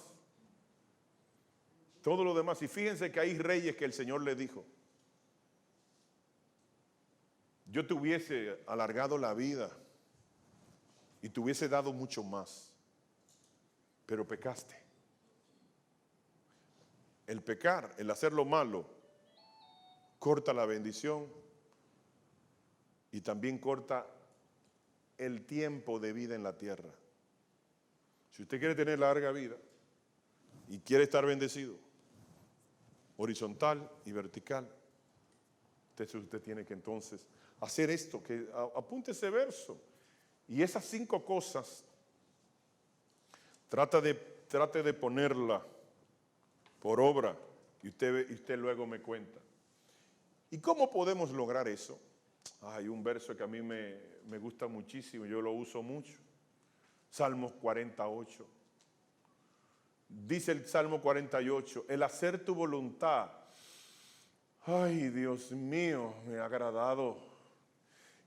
Todo lo demás. Y fíjense que hay reyes que el Señor le dijo, yo te hubiese alargado la vida y te hubiese dado mucho más, pero pecaste. El pecar, el hacer lo malo, corta la bendición y también corta el tiempo de vida en la tierra. Si usted quiere tener larga vida y quiere estar bendecido, horizontal y vertical. Entonces usted tiene que entonces hacer esto, que apunte ese verso. Y esas 5 cosas, trate de ponerla por obra y usted luego me cuenta. ¿Y cómo podemos lograr eso? Hay un verso que a mí me gusta muchísimo, yo lo uso mucho. Salmos 48. Dice el Salmo 48, el hacer tu voluntad, ay Dios mío, me ha agradado.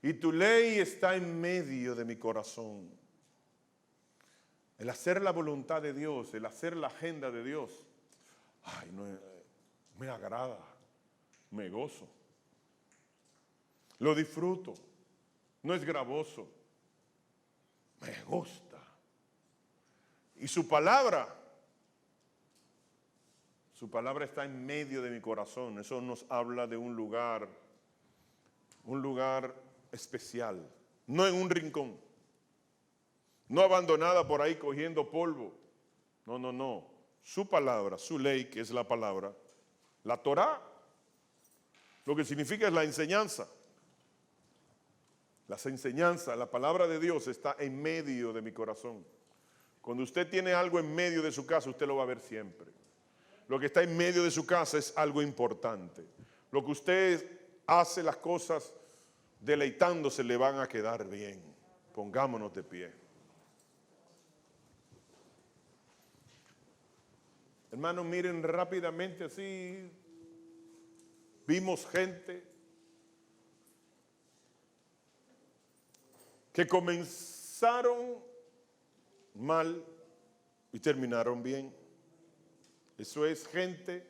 Y tu ley está en medio de mi corazón. El hacer la voluntad de Dios, el hacer la agenda de Dios, ay, no, me agrada, me gozo. Lo disfruto, no es gravoso, me gusta. Y su palabra está en medio de mi corazón. Eso nos habla de un lugar especial, no en un rincón, no abandonada por ahí cogiendo polvo. No. Su palabra, su ley, que es la palabra, la Torá, lo que significa es la enseñanza. Las enseñanzas, la palabra de Dios está en medio de mi corazón. Cuando usted tiene algo en medio de su casa, usted lo va a ver siempre. Lo que está en medio de su casa es algo importante. Lo que usted hace, las cosas deleitándose, le van a quedar bien. Pongámonos de pie. Hermanos, miren rápidamente así. Vimos gente que comenzaron mal y terminaron bien. Eso es gente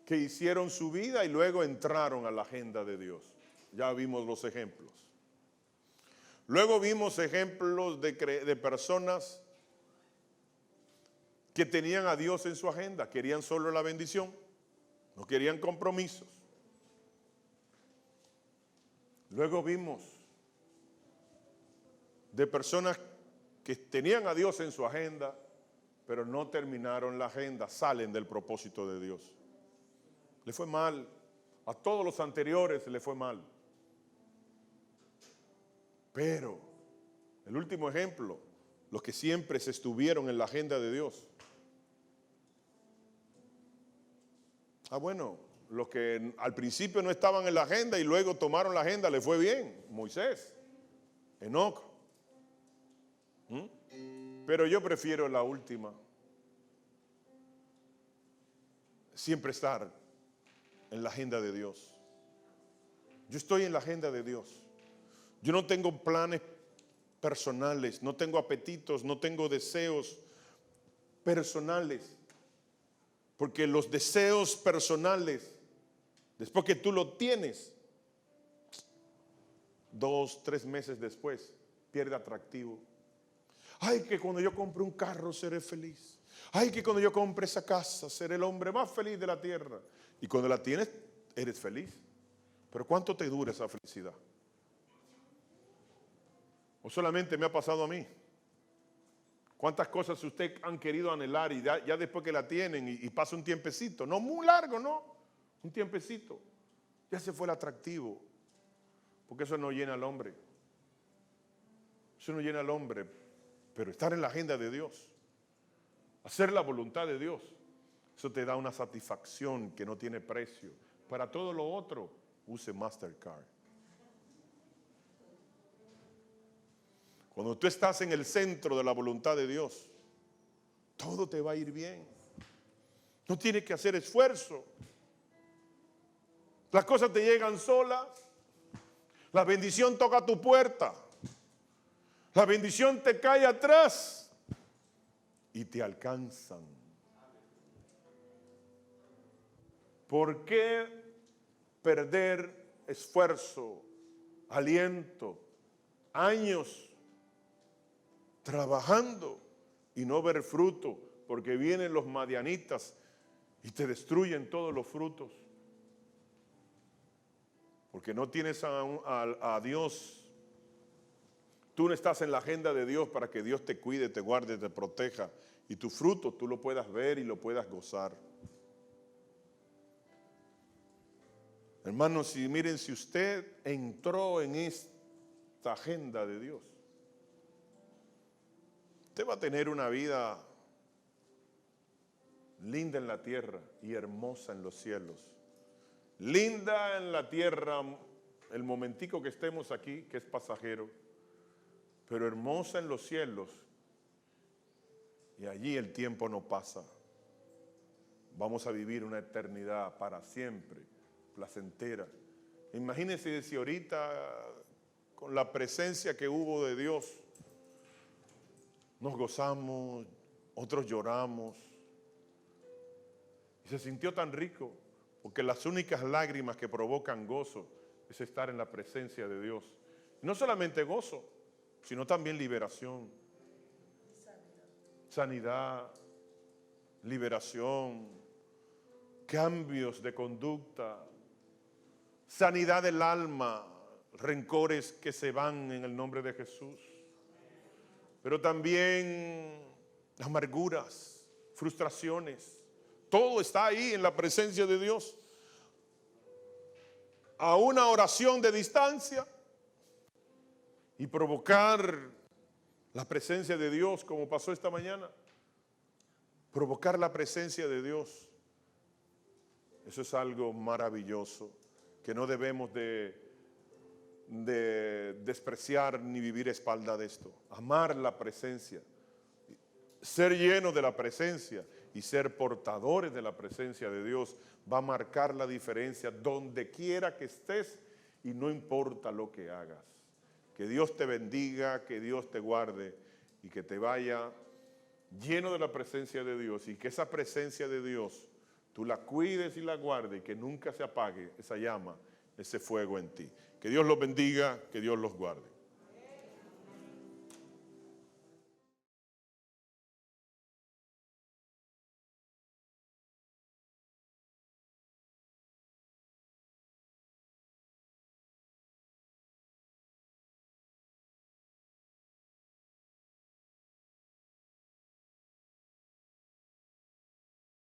que hicieron su vida y luego entraron a la agenda de Dios. Ya vimos los ejemplos. Luego vimos ejemplos de personas que tenían a Dios en su agenda, querían solo la bendición, no querían compromisos. Luego vimos de personas que tenían a Dios en su agenda, pero no terminaron la agenda, salen del propósito de Dios. Le fue mal, a todos los anteriores le fue mal. Pero, el último ejemplo, los que siempre se estuvieron en la agenda de Dios. Bueno, los que al principio no estaban en la agenda y luego tomaron la agenda, le fue bien. Moisés, Enoc. Pero yo prefiero la última. Siempre estar en la agenda de Dios. Yo estoy en la agenda de Dios. Yo no tengo planes personales, no tengo apetitos, no tengo deseos personales. Porque los deseos personales, después que tú lo tienes, 2, 3 meses después, pierde atractivo. Ay, que cuando yo compre un carro seré feliz. Ay, que cuando yo compre esa casa seré el hombre más feliz de la tierra. Y cuando la tienes, eres feliz. Pero ¿cuánto te dura esa felicidad? ¿O solamente me ha pasado a mí? ¿Cuántas cosas usted han querido anhelar y ya después que la tienen y pasa un tiempecito? No muy largo, no. Un tiempecito. Ya se fue el atractivo. Porque eso no llena al hombre. Eso no llena al hombre. Pero estar en la agenda de Dios, hacer la voluntad de Dios, eso te da una satisfacción que no tiene precio. Para todo lo otro, use Mastercard. Cuando tú estás en el centro de la voluntad de Dios, todo te va a ir bien. No tienes que hacer esfuerzo. Las cosas te llegan solas. La bendición toca tu puerta. La bendición te cae atrás y te alcanzan. ¿Por qué perder esfuerzo, aliento, años trabajando y no ver fruto? Porque vienen los madianitas y te destruyen todos los frutos. Porque no tienes a Dios. Tú no estás en la agenda de Dios para que Dios te cuide, te guarde, te proteja. Y tu fruto tú lo puedas ver y lo puedas gozar. Hermanos, si miren, si usted entró en esta agenda de Dios, usted va a tener una vida linda en la tierra y hermosa en los cielos. Linda en la tierra, el momentico que estemos aquí, que es pasajero, pero hermosa en los cielos, y allí el tiempo no pasa. Vamos a vivir una eternidad para siempre, placentera. Imagínense si ahorita, con la presencia que hubo de Dios, nos gozamos, otros lloramos, y se sintió tan rico, porque las únicas lágrimas que provocan gozo es estar en la presencia de Dios. Y no solamente gozo, sino también liberación, sanidad, liberación, cambios de conducta, sanidad del alma, rencores que se van en el nombre de Jesús, pero también amarguras, frustraciones. Todo está ahí en la presencia de Dios. A una oración de distancia y provocar la presencia de Dios, como pasó esta mañana. Provocar la presencia de Dios. Eso es algo maravilloso que no debemos de despreciar ni vivir a espalda de esto. Amar la presencia, ser lleno de la presencia y ser portadores de la presencia de Dios va a marcar la diferencia donde quiera que estés y no importa lo que hagas. Que Dios te bendiga, que Dios te guarde y que te vaya lleno de la presencia de Dios, y que esa presencia de Dios tú la cuides y la guardes y que nunca se apague esa llama, ese fuego en ti. Que Dios los bendiga, que Dios los guarde.